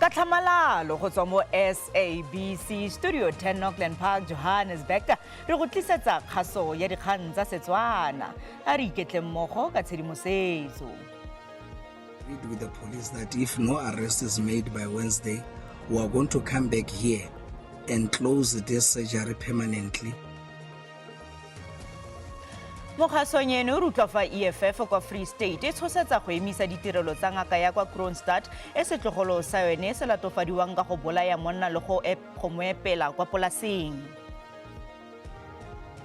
Tlhamalalo go tswa mo SABC Studio 10 Auckland Park, Johannesburg. Re go tlisetsa kgaso ya dikgang tsa Setswana. A re iketle mmogo ka tshedimosetso. With the police that if no arrest is made by Wednesday, we are going to come back here and close this surgery permanently. Mo kgasong eno re utlwa fa EFF kwa Free State e tshosetsa go emisa ditirelo tsa ngaka ya kwa Kroonstad e setlogolo sa yone se latofadiwang ka go bolaya monna le go mo epela kwa polaseng.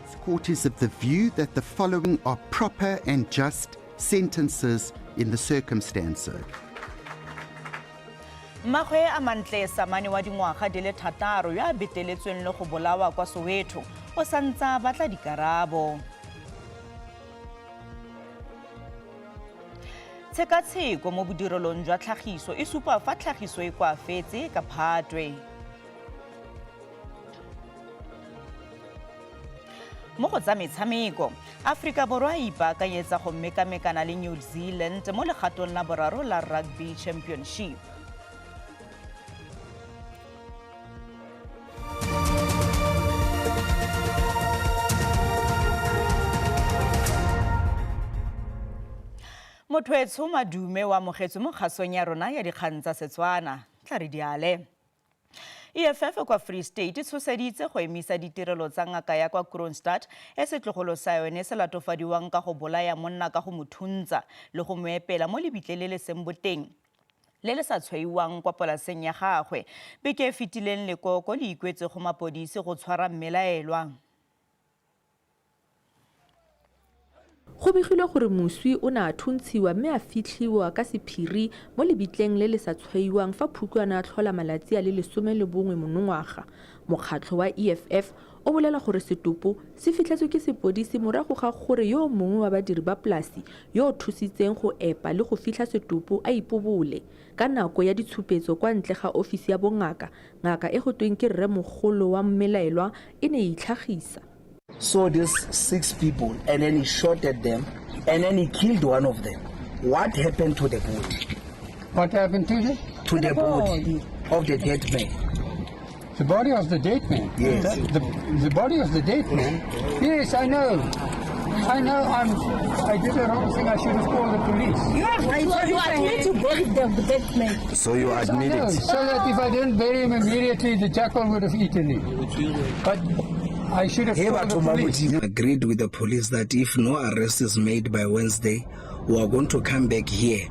This court is of the view that the following are proper and just sentences in the circumstances. Mmagwe a Mantle Samane wa dingwaga di le 6 yo a beteletsweng le go bolawa kwa Soweto o santsa batla dikarabo. Tshekatsheko mo bodirelong jwa tlhagiso e supa fa tlhagiso e koafetse ka Phatwe. Mo go tsa metshameko, Aforika Borwa e ipaakanyetsa go mekamekana le New Zealand mo legatong la boraro la Rugby Championship. Mothoetsho Madume wa mogetse mo kgasong ya rona ya dikgang tsa Setswana. Tla re diale. EFF kwa Free State tshoseditse go emisa ditirelo tsa ngaka ya kwa Kroonstad e setlogolo sa yone se latofadiwang ka go bolaya monna ka go mothuntsa le go mo epela mo lebitleng le seng boteng le le sa tshwaiwang kwa polaseng ya gagwe. Beke e fetileng lekoko le ikwetse go mapodisi go tshwara mmelaelwa. Go begilwe gore moswi o ne a thuntshiwa mme a fitlhiwa ka sephiri mo lebitleng le le sa tshwaiwang fa Phukwana a tlhola malatsi a le 11 monongwaga. Mokgatlho wa EFF o bolela gore setopo se fitlhetswe ke sepodisi morago ga gore yo mongwe wa badiri ba polasi yo o thusitseng go epa le go fitlha setopo a ipobole ka nako ya ditshupetso kwa ntle ga ofisi ya bongaka. Ngaka e go tweng ke rremogolo wa mmelaelwa e ne e itlhagisa. Saw these 6 people and then he shot at them and then he killed one of them. What happened to the body? What happened to the? To the body of the dead man. The body of the dead man? Yes. The body of the dead man? Yes, I know. I did the wrong thing. I should have called the police. You admit to bury the dead man. So you admit No, it? so that if I didn't bury him immediately, the jackal would have eaten him. But I should have called the police. Agreed with the police that if no arrest is made by Wednesday, we are going to come back here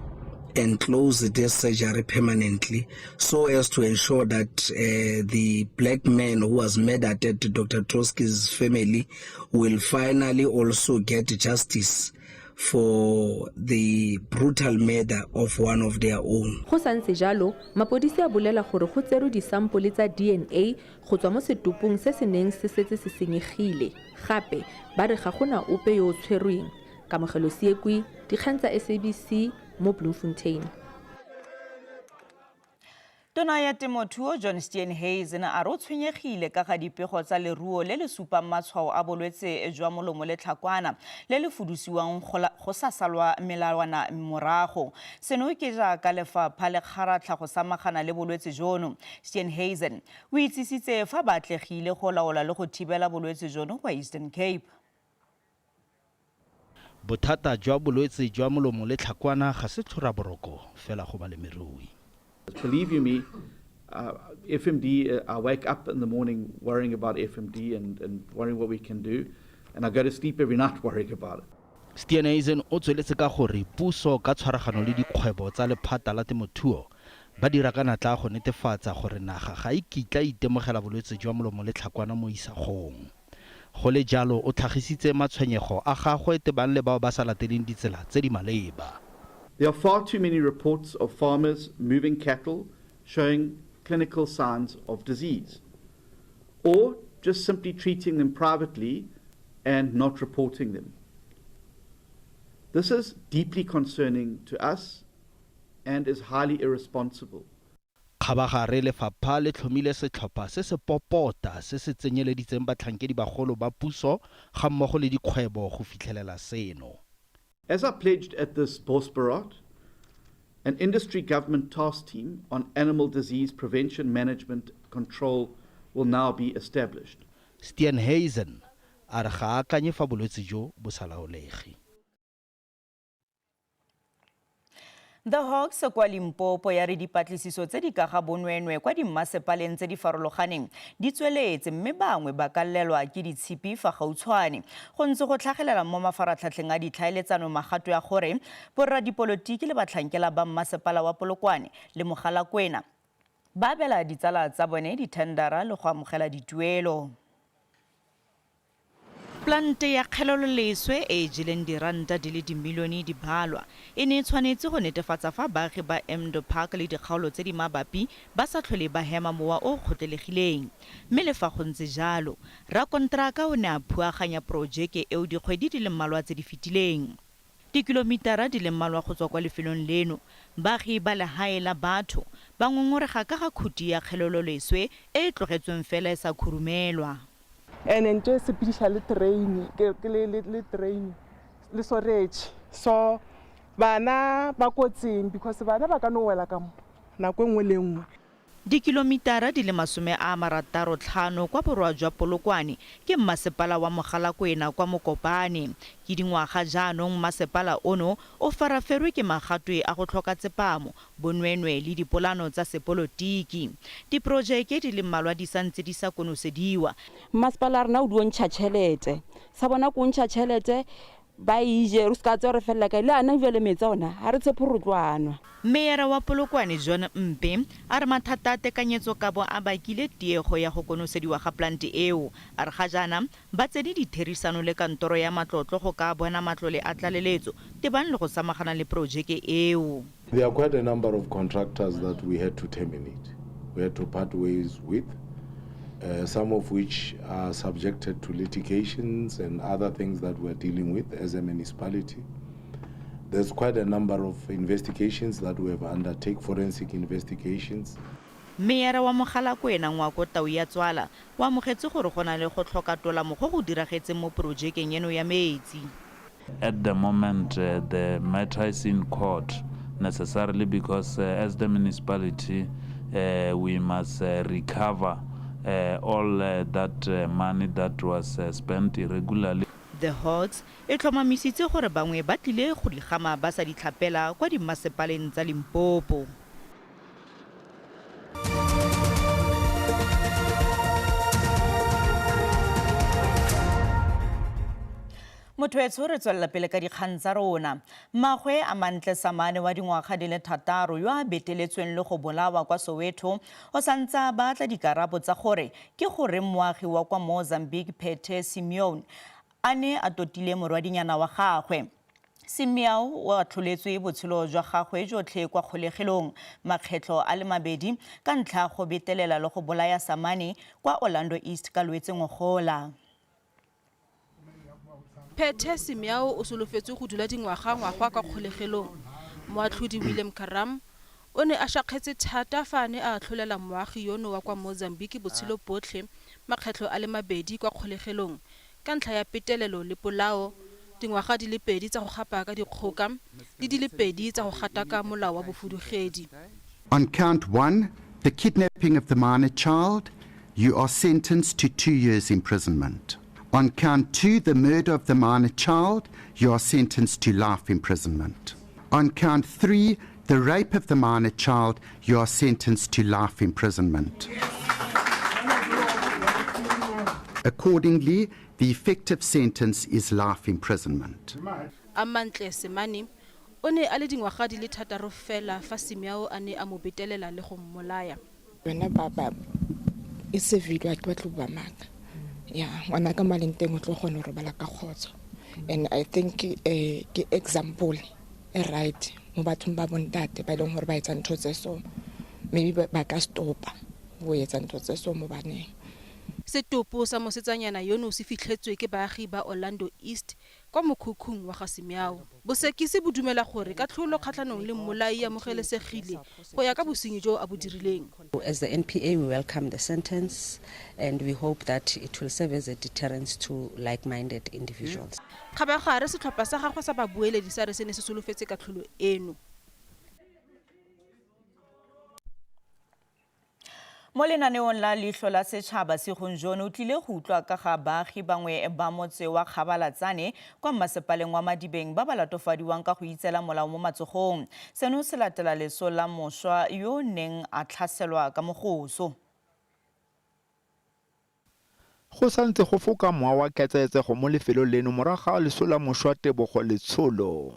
and close this surgery permanently so as to ensure that the black man who was murdered at Dr. Trotsky's family will finally also get justice for the brutal murder of one of their own. Go santse jalo, mapodisi a bolela gore go tserwe disampole tsa DNA go tswa mo setopong se se neng se setse se senyegile. Gape ba re ga gona ope yo o tshwerweng. Kamogelo Siekwi, dikgang tsa SABC mo Bloemfontein. Tona ya temothuo John Steenhuisen a re o tshwenyegile ka ga dipego tsa leruo le le supang matshwao a bolwetse jwa molomo le tlhakwana le le fudusiwang go sa salwa melawana morago. Seno ke jaaka lefapha le kgaratlha go samagana le bolwetse jono. Steenhuisen o itsisitse fa ba atlegile go laola le go thibela bolwetse jono kwa Eastern Cape. Bothata jwa bolwetse jwa molomo le tlhakwana ga se tlhora boroko fela go balemirui. Believe you me, FMD, I wake up in the morning worrying about FMD and worrying what we can do, and I go to sleep every night worrying about it. Steenhuisen o tsweletse ka gore puso ka tshwaragano le dikgwebo tsa lephata la temothuo ba dira ka natla go netefatsa gore naga ga e kitla itemogela bolwetse jwa molomo le tlhakwana mo isagong. Go le jalo o tlhagisitse matshwenyego a gagwe tebang le bao ba sa lateleng ditsela tse di maleba. There are far too many reports of farmers moving cattle showing clinical signs of disease, or just simply treating them privately and not reporting them. This is deeply concerning to us and is highly irresponsible. Kgabagare lefapha le tlhomile setlhopha se se popota se se tsenyeleditseng batlhankedi bagolo ba puso ga mmogo le dikgwebo go fitlhelela seno. As I pledged at this Bosbarat, An industry government task team on animal disease prevention, management, control will now be established. Steenhuisen a re ga a akanye fa bolwetse jo bo sa laolege. The Hawks kwa Limpopo ya re dipatlisiso tse di ka ga bonwenwe kwa dimmasepaleng tse di farologaneng di tsweletse mme bangwe ba ka llelwa ke ditshipi fa gautshwane go ntse go tlhagelela mo mafaratlhatlheng a ditlhaeletsano magato ya gore borra dipolotiki le batlhankela ba mmasepala wa Polokwane le Mogalakwena ba bela ditsala tsa bone dithendara le go amogela dituelo. Plante ya kgeleloleswe e jeleng diranta di le dimilione di balwa e ne tshwanetse go netefatsa fa baagi ba Mdo Park le dikgaolo tse di mabapi ba sa tlhole ba hema mowa o kgotlelegileng mme le fa go ntse jalo rakonteraka o ne a phuaganya porojeke eo dikgwedi di le mmalwa tse di fetileng. Dikilomitara di le mmalwa go tswa kwa lefelong leno baagi ba lehae la batho ba ngongorega ka ga khuti ya kgeleloleswe e tlogetsweng fela e sa khurumelwa. And ntwe sepedisha le train le storage so bana ba kotsing because bana ba ka no wela ka nako engwe le engwe. Dikilomitara di le 65 kwa borwa jwa Polokwane ke mmasepala wa Mogalakwena kwa Mokopane ke dingwaga jaanong mmasepala ono o faraferwe ke magato a go tlhoka tsepamo bonwenwe le dipolano tsa sepolotiki diprojeke di le mmalwa di santse di sa konosediwa. Mmasepala rena o duontšha tšhelete sa bona ko ntšha tšhelete ba ije re ska tsore fela ka le ana jwale metsa ona ha re tshepo rotlwana. Meyara wa Polokwane John Mpe a re mathata a tekanyetso ka bo a bakile tiego ya go konosediwa ga plante eo a re ga jana ba tsedi ditherisano le kantoro ya matlotlo go ka bona matlole a tlaleletso tebang le go samagana le projeke eo. There are quite a number of contractors that we had to terminate. We had to part ways with. Some of which are subjected to litigations and other things that we're dealing with as a municipality. There's quite a number of investigations that we have undertaken, forensic investigations. Meyara wa Mogalakwena Ngwako Tau ya Tswala wa amogetse gore go na le go tlhoka tola mo go diragetseng mo projekeng eno ya metsi. At the moment, the matter is in court necessarily because as the municipality, we must recover all that money that was spent irregularly. The Hawks e tlhomamisitse gore bangwe ba tlile go digama ba sa ditlhapela kwa dimmasepaleng tsa Limpopo. Mothoetso re tswella pele ka dikgang tsa rona. Magwe a Mantle Samane wa dingwaga di le 6 yo a beteletsweng le go bolawa kwa Soweto o santsa ba tla dikarabo tsa gore ke gore moagi wa kwa Mozambique Pete Simeon a ne a totile morwadinyana wa gagwe. Simeon wa tlholetswe botshelo jwa gagwe jotlhe kwa kgolegelong makgetlo a le mabedi ka ntlha go betelela le go bolaya Samane kwa Orlando East ka lwetse ngogola. Pete Simeon o solofetswe go dula dingwaga ka kgolegelong. Moatlhodi William Karam o ne a shakgetse thata fa ne a tlholela moagi yono wa kwa Mozambique botshelo botlhe makgetlo a le mabedi kwa kgolegelong ka ntlha ya petelelo le polao dingwaga di le 2 tsa go gapa ka dikgoka le di le 2 tsa go gataka molao wa bofudugedi. On count 1, the kidnapping of the minor child, you are sentenced to 2 years imprisonment. On count 2, the murder of the minor child, you are sentenced to life imprisonment. On count 3, the rape of the minor child, you are sentenced to life imprisonment. Accordingly, the effective sentence is life imprisonment. Amantle Semane o ne a le dingwaga di le 6 fela fa Simeon a ne a mo betelela le go mmolaya. Wena baba e se video a twa tloba maka. Yeah, wana ka malenteng o tlo gona re bala ka khotso. And I think ke example right mo bathong ba bontate ba leng hore ba etsa ntho tse so maybe ba ka stopa go etsa ntho tse so mo baneng. Setopo sa mosetsanyana yono se fitlhetswe ke baagi ba Orlando East kwa mokhukhung wa ga Simeon. Bosekisi bo dumela gore ka tlholo kgatlhanong le mmolai ya mogelesegile go ya ka bosenyi jo a bo dirileng. As the NPA, we welcome the sentence and we hope that it will serve as a deterrent to like-minded individuals. Khabagare setlhopha sa gagwe sa babueledi sa re se ne se solofetse ka tlholo eno. Mo lenaneong la Leihlo la Setšhaba Segonjone o tlile go utlwa ka ga baagi bangwe ba motse wa Kgabalatsane kwa masepaleng wa Madibeng ba ba latofadiwang ka go itseela molao mo matsogong. Seno se latela leso la mošwa yo neng a tlhaselwa ka mogoso. Go santse go foka mowa wa ketsaetsego mo lefelong leno morago ga leso la mošwa Tebogo Letsholo.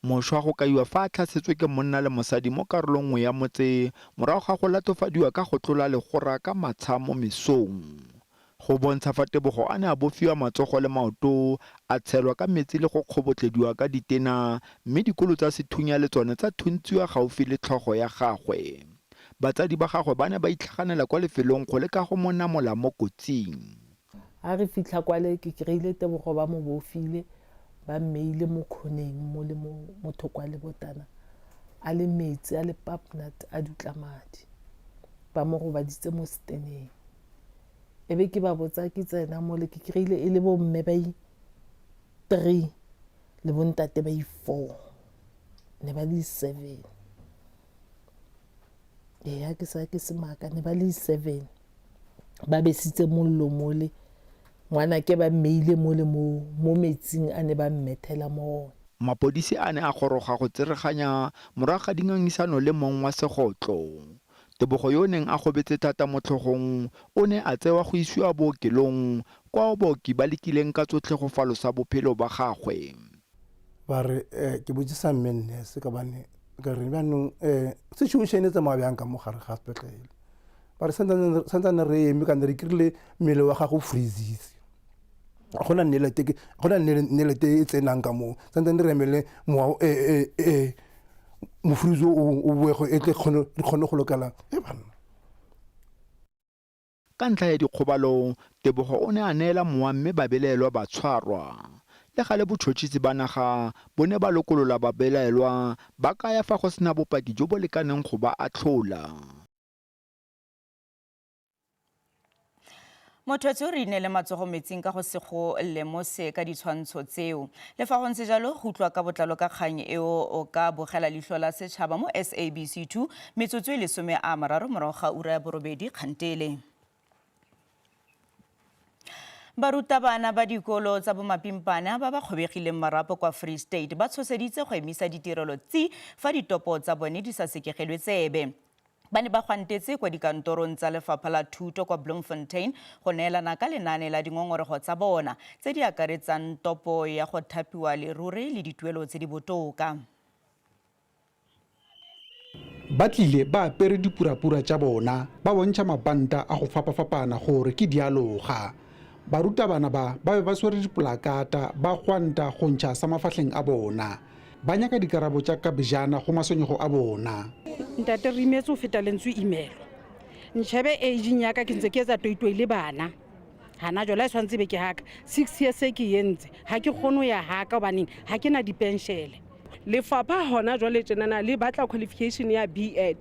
Mošwa go kaiwa fa a tlhasetswe ke monna le mosadi mo karolong nngwe ya motse morago ga go latofadiwa ka go tlola legora ka matsha mo mesong. Go bontsha fa Tebogo a ne a bofiwa matsogo le maoto a tshelwa ka metsi le go kgobotlediwa ka ditena mme dikolo tsa sethunya le tsone tsa thuntsiwa gaufi le tlhogo ya gagwe. Batsadi ba gagwe ba ne ba itlhaganela kwa lefelong go leka go monamola mo kotsing. A re fitlha kwa le ke kry-ile Tebogo ba mo bofile ba mmeile mo khoneng mo le mo thokwa le botana a le metsi a le papnut a dutlamadi ba mo go baditse mo steneng ebe ke ba botsa ke tsena mo le ke kry-ile e le bo mme ba 3 le bontate ba 4 ne ba le 7 ya ke sa ke semaka ne ba le 7 ba besitse mollo mole ngwana ke ba mmeile mo le mo metsing a ne ba mmethela mo. Mapodisi a ne a goroga go tsereganya morago ga dingangisano le mong wa segotlo. Tebogo yo neng a gobetse thata mo tlhogong o ne a tsewa go isiwa bookelong kwa booki ba lekileng ka tsotlhe go falosa bophelo ba gagwe. Ba re ke botsisa mmenne se ka bane ka re banong situation tsa mabjang ka mo gare ga sepetlele ba re santane re eme ka re kirile mmele wa gago freezes gona nnelete e tsenang ka mo santane re emele mowa mofrizo o boego e tle kgone go lokela banna. Ka ntlha ya dikgobalo Tebogo o ne a neela mowa mme babelaelwa ba tshwarwa. Le gale botšhotšhisi ba naga bo ne ba lokolola babelaelwa ba kaya fa go sena bopaki jo bo lekaneng go ba atlhola. Motho re inele matsogo metsing ka go se go lemose ka ditshwantsho tseo. Le fa go ntse jalo go utlwa ka botlalo ka kgang eo o ka bogela Leihlo la Setšhaba mo SABC2 metsotso e 30 morago ga ura ya borobedi kgantele. Barutabana ba dikolo tsa bomapimpana ba ba kgobegileng marapo kwa Free State ba tshoseditse go emisa ditirelo tsi fa ditopo tsa bone di sa sekegelwe tsebe. Ba ne ba gwantetse kwa dikantorong tsa Lefapha la Thuto kwa Bloemfontein go neelana ka lenaane la dingongorego tsa bona tse di akaretsang topo ya go thapiwa leruri le dituelo tse di botoka. Ba tlile ba apere dipurapura tša bona ba bontšha mapanta a go fapafapana gore ke dialoga. Barutabana ba be ba swere dipolakata ba gwanta go ntšha sa mafahleng a bona. Ba nyaka dikarabo tša kabejana go masonyego a bona. Ntate re imetse o feta lentswe imelo ntšhebe aging yaka ke ntse ke etsa toitoi le bana hana jwale e tshwantse be ke haka 6 years e ke yentse ha ke kgone ho ya haka hobaneng ha ke na dipenshele. Lefapha hona jwale tjenana le batla qualification ya B.Ed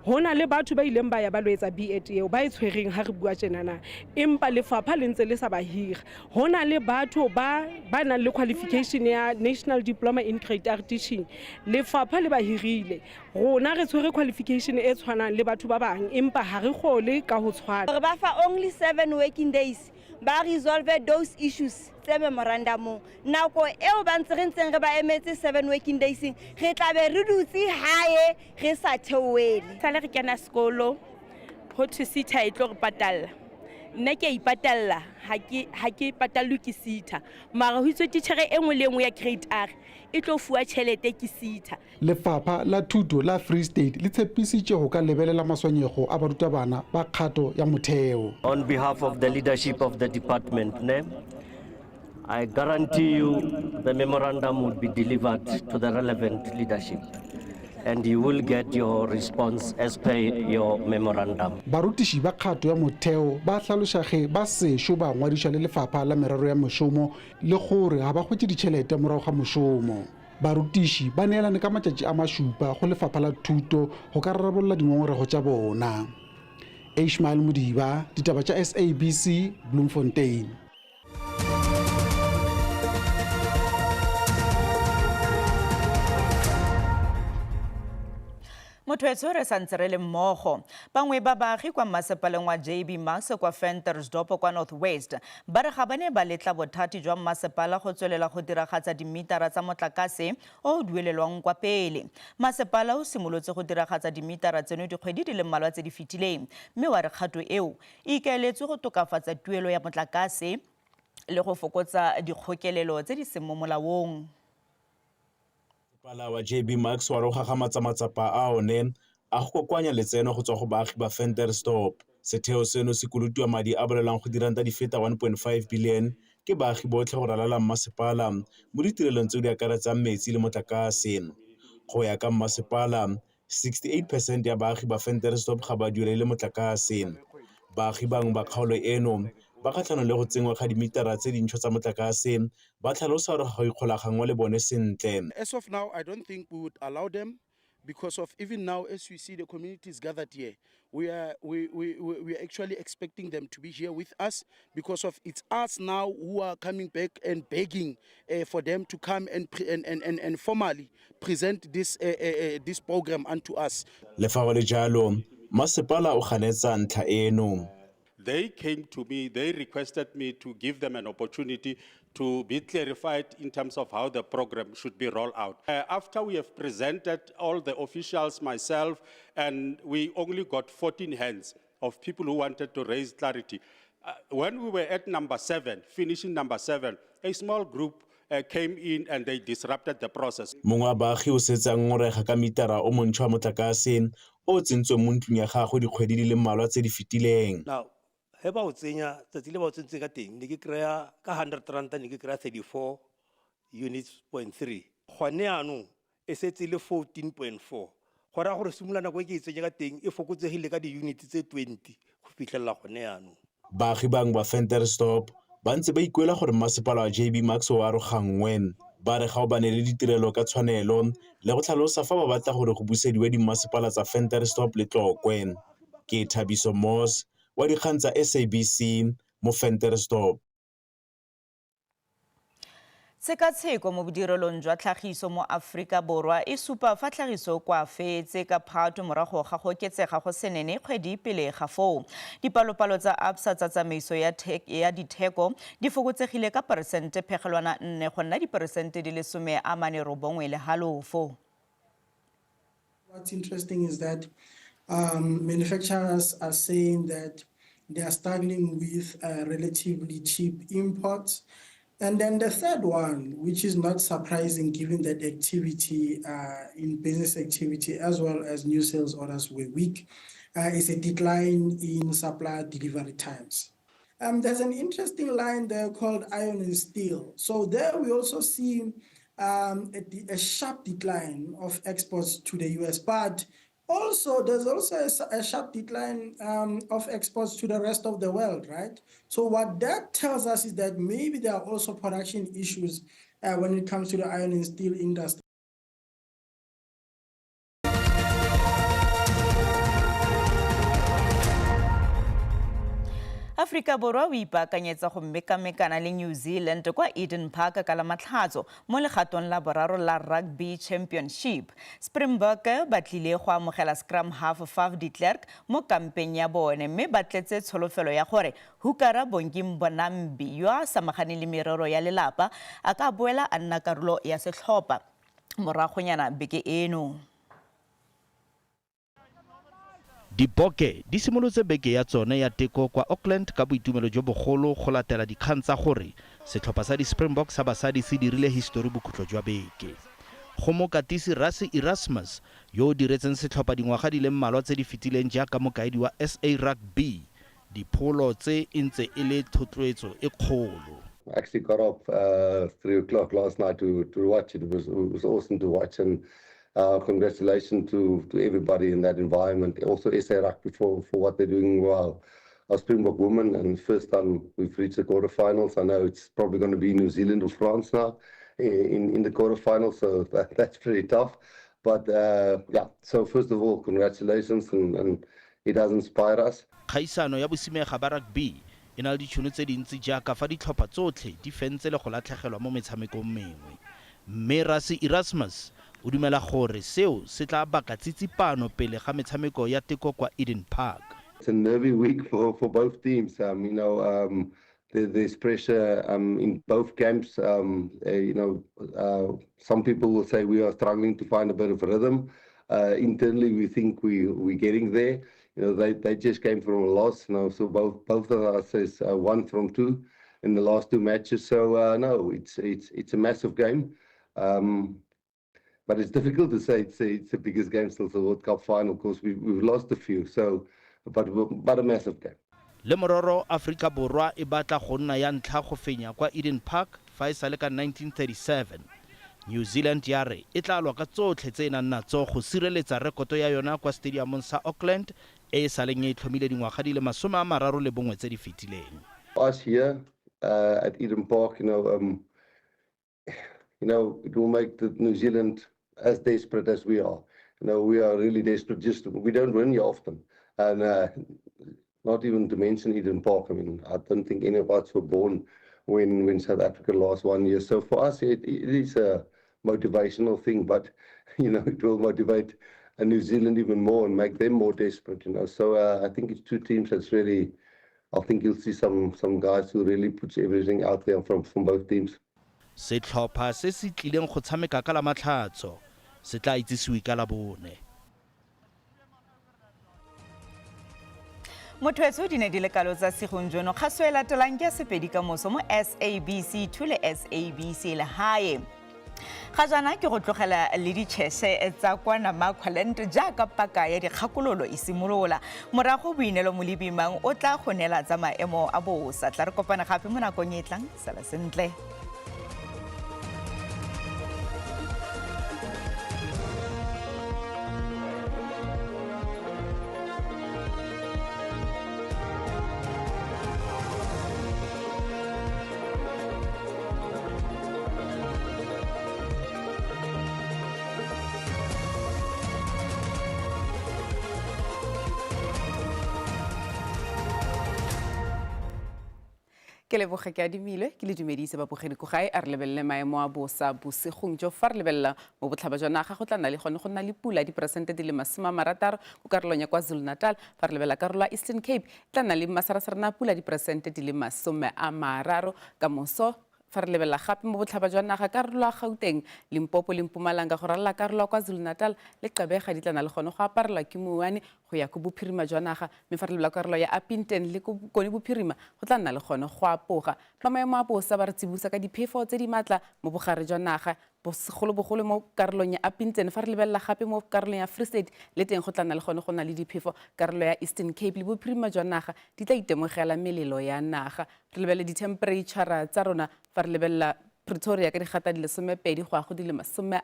hona le batho ba ileng ba ya ba lo etsa B.Ed eo ba e tshwereng ha re bua tjenana empa lefapha le ntse le sa ba hira. Hona le batho ba nang le qualification ya National Diploma in Creative Teaching lefapha le ba hirile. Rona re tshwere qualification e tshwanang le batho ba bang empa ha re gole ka ho tshwana. Re ba fa only 7 working days ba resolve those issues tse memorandum nako eo ba ntse re ntseng re ba emetse 7 working days re tla be re dutse hae re sa theoele sale re kena sekolo ho to sitha e tlo re patalla nna ke ipatalla ha ke patalwe ke sitha mara ho itse titjhere engwe le engwe ya grade R e tlo fuwa tšhelete ke sitha. Lefapha la Thuto la Free State le tshepisitse go ka lebelela masonyego a barutabana ba kgato ya motheo. On behalf of the leadership of the department, I guarantee you the memorandum will be delivered to the relevant leadership and you will get your response as per your memorandum. Barutiši ba kgato ya motheo ba hlaloša ge ba sešo ba ngwadiša le Lefapha la Merero ya Mošomo le gore ga ba hwetše ditšhelete morago ga mošomo. Barutiši ba neelane ka matšatši a mašupa go Lefapha la Thuto go ka rarabolola dingongorego tša bona. Ishmael Modiba, ditaba tša SABC, Bloemfontein. Mothoetso re santse re le mmogo. Bangwe ba baagi kwa masepaleng wa JB Max kwa Ventersdorp kwa North West ba re ga ba ne ba letla bothati jwa masepala go tswelela go diragatsa dimitara tsa motlakase o duelelwang kwa pele. Masepala o simolotse go diragatsa dimitara tseno dikgwedi di le mmalwa tse di fetileng, mme wa re kgato eo e ikaeletswe go tokafatsa tuelo ya motlakase le go fokotsa dikgokelelo tse di seng mo molaong. Pala wa JB Max wa go gagamatsa matsapa a one a go kokoanya letseno go tswa go baagi ba Ventersdorp. Setheo seno se kolutiwa madi a bolelang go diranta di feta 1.5 billion ke baagi botlhe go ralala mmasepala mo ditirelong tseo di akaretsang metsi le motlakase. Go ya ka mmasepala, 68% ya baagi ba Ventersdorp ga ba duelele motlakase. Baagi bangwe ba kgaolo eno ba kgatlhanong le go tsengwa ga dimitara tse dintšhwa tsa motlakase ba tlhalosa gore ga ikgolagangwa le bone sentle. As of now, I don't think we would allow them because of even now, as we see the communities gathered here, we are actually expecting them to be here with us because of it's us now who are coming back and begging for them to come and formally present this program unto us. Le fa go le jalo, masepala o ganetsa ntlha eno. They came to me, they requested me to give them an opportunity to be clarified in terms of how the program should be rolled out. After we have presented all the officials, myself, and we only got 14 hands of people who wanted to raise clarity. When we were at number 7, finishing number 7, a small group came in and they disrupted the process. Mongwe wa baagi o setse a ngongorega ka mitara o montšhwa wa motlakase o tsentsweng mo ntlong ya gagwe dikgwedi di le mmalwa tse di fetileng. Now, he ba o tsenya tsatsi le ba o tsentse ka teng ne ke kry-a ka 100 ranta ne ke kry-a 34 units 0.3 gone anong e setse le 14.4 go raya gore simolola nako e ke e tsenya ka teng e fokotsegile ka di-units tse 20 go fitlhelela gone anong. Baagi bangwe ba Ventersdorp ba ntse ba ikuela gore mmasepala wa JB Max o arogangwe ba re ga o bane le ditirelo ka tshwanelo le go tlhalosa fa ba batla gore go busediwe dimmasepala tsa Ventersdorp le Tlokwe. Ke Thabiso Moss wa dikgang tsa SABC mo Ventersdorp. Tshekatsheko mo bodirelong jwa tlhagiso mo Aforika Borwa e supa fa tlhagiso kwa fetse ka Phatwe morago ga go oketsega go senene kgwedi pele ga foo. Dipalopalo tsa Absa tsa tsamaiso ya ditheko di fokotsegile ka peresente phegelwana 4 go nna diperesente di le 49 le halofo. What's interesting is that manufacturers are saying that they are struggling with relatively cheap imports. And then the third one, which is not surprising given that activity in business activity as well as new sales orders were weak, is a decline in supply delivery times. There's an interesting line there called iron and steel. So there we also see a sharp decline of exports to the US, but there's also a sharp decline of exports to the rest of the world, right? So what that tells us is that maybe there are also production issues when it comes to the iron and steel industry. Aforika Borwa o ipaakanyetsa go mekamekana le New Zealand kwa Eden Park ka la matlhatso mo legatong la boraro la Rugby Championship. Springbok ba tlile go amogela scrum half Faf de Klerk mo kampeng ya bone mme ba tletse tsholofelo ya gore Hukara Bongi Mbonambi yo a samagane le merero ya lelapa a ka boela a nna karolo ya setlhopha moragonyana beke eno. Diboke di simolotse beke ya tsone ya teko kwa Auckland ka boitumelo jo bogolo go latela dikgang tsa gore setlhopha sa di-Springboks sa basadi se dirile history bokhutlo jwa beke. Go mokatisi Rassie Erasmus yo o diretseng setlhopha dingwaga di le mmalwa tse di fetileng jaaka mokaedi wa SA Rugby, dipholo tse e ntse e le thotloetso e kgolo. I actually got up 3 o'clock last night to watch it. It was awesome to watch, and congratulations to everybody in that environment. Also SA Rugby for what they're doing well. Our Springbok women, and first time we've reached the quarterfinals. I know it's probably going to be New Zealand or France now in the quarterfinals, so that's pretty tough. But yeah, so first of all, congratulations, and it does inspire us. Khaisano ya bosimega ba rugby e na le ditšhono tse dintsi jaaka fa ditlhopha tsotlhe di fentse le go latlhegelwa mo metshamekong mengwe. Mme Rassie Erasmus o dumela gore seo se tla baka tsitsipano pele ga metshameko ya teko kwa Eden Park. It's a nervy week for both teams. There's pressure in both camps. Some people will say we are struggling to find a bit of rhythm. Internally, we think we're getting there. They just came from a loss. So both of us is 1 from 2 in the last 2 matches. So no, it's a massive game. But it's difficult to say it's the biggest game still, the World Cup final. Of course, we've lost a few. So, but a massive game. Le mororo Afrika Borwa e batla go nna ya ntlha go fenya kwa Eden Park fa e sale ka 1937. New Zealand ya re e tla lwa ka tsotlhe tse nang natso go sireletsa rekoto ya yona kwa stadiumong sa Auckland e saleng e tlhomile dingwaga di le 31 tse di fetileng. Us here at Eden Park, it will make the New Zealand as desperate as we are. We are really desperate. We don't win here often, and not even to mention Eden Park. I mean, I don't think any of us were born when South Africa lost 1 year. So for us, it is a motivational thing, but it will motivate New Zealand even more and make them more desperate. So I think it's 2 teams that's really. I think you'll see some guys who really puts everything out there from both teams. Setlhopha se se tlileng go tshameka ka la matlhatso se tla itsisiwe ka la bone. Motho di ne di le kalo tsa segonjono kgaso e latelang ke Sepedi ka moso mo SABC 2 le SABC le hae. Ga jana ke go tlogela le ditšhese tsa kwa Namakwaland jaaka paka ya dikgakololo e simolola. Morago Boinelo Molebimang o tla go nela tsa maemo a bosa. Tla re kopana gape mo nakong e tlang. Sala sentle. Ke leboga ke adimilwe ke le dumedise babogedi ko gae a re lebelele maemo a bosa bosigong jo fa re lebelela mo botlhaba jwa naga go tla nna le gone go nna le pula diperesente di le 60 go karolong ya KwaZulu-Natal fa re lebelela karolo ya Eastern Cape tla nna le masarasarana pula diperesente di le 30 ka moso fa re lebelela gape mo botlhaba jwa naga karolo ya Gauteng Limpopo le Mpumalanga go ralala karolo ya KwaZulu-Natal le Gqeberha di tla nna le gone go aparelwa ke Mouane go ya go bophirima jwa naga mme fa re lebelela karolo ya Upington le Koni bophirima go tla nna le gone go apoga ba maemo a bosa ba re tsibusa ka diphefo tse di matla mo bogare jwa naga bogolo mo karolong ya Upington fa re lebelela gape mo karolong ya Free State le teng go tla nna le gone go na le diphefo karolo ya Eastern Cape le bophirima jwa naga di tla itemogela melelo ya naga re lebelele di-temperature tsa rona fa re lebelela Pretoria ka digata di le 12 go a go di le 33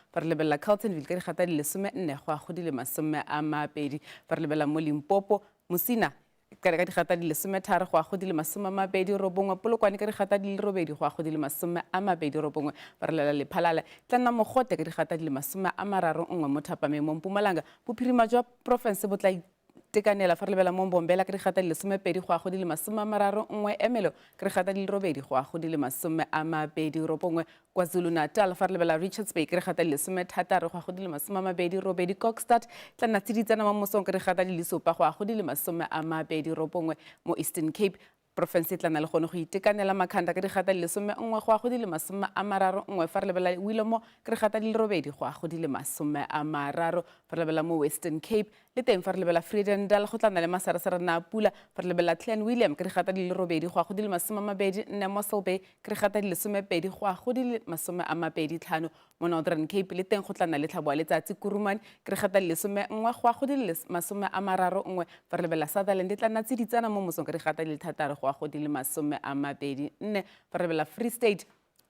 fa re lebelela Carltonville ka digata di le 14 go a go di le 20 fa re lebelela mo Limpopo Musina ka digata di le 13 go a go di le 29 Polokwane ka digata di le 8 go a go di le 29 fa re lebelela Lephalale tla nna mogote ka digata di le 31 mo Thapameng mo Mpumalanga bophirima jwa province bo tla tekanela fa re lebelela mo Mbombela ka digata di le 12 go a go di le 31 Emelo ka digata di le 8 go a go di le 29 KwaZulu-Natal fa re lebelela Richards Bay ka digata di le 16 go a go di le 28 Kokstad tla nna tsiditsana mo mosong ka digata di le 7 go a go di le 29 mo Eastern Cape province tla nna le gone go itekanela Makhanda ka digata di le 11 go a go di le 31 fa re lebelela Wilomo ka digata di le 8 go a go di le 30 fa re lebelela mo Western Cape le teng fa re lebelela Vredendal go tla nna le masarasarana a pula fa re lebelela Clan William ka digata di le 8 go a go di le 24 Mossel Bay ka digata di le 12 go a go di le 25 mo Northern Cape le teng go tla nna le tlhabo ya letsatsi Kurumane ka digata di le 11 go a go di le 31 fa re lebelela Sutherland tla nna tsiditsana mo mosong ka digata di le 6 go a go di le 24 fa re lebelela Free State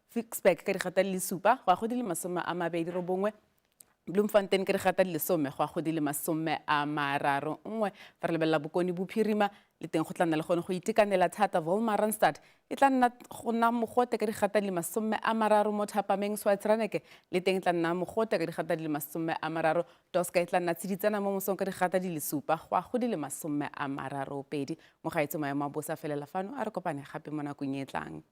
Fixback ka digata di le 7 go a go di le 29 Bloemfontein ka digata di le 10 go a go di le 31 fa re lebelela Bokone bophirima le teng go tla nna le gone go itekanela thata Wolmaranstad e tla nna go nna mogote ka digata di le 30 mo Thapameng Swartraneke le teng tla nna mogote ka digata di le 30 Toska e tla nna tsiditsana mo mosong ka digata di le 7 go a go di le 32 mo gaetse maemo a bosa felela fano a re kopane gape mo nakong e tlang.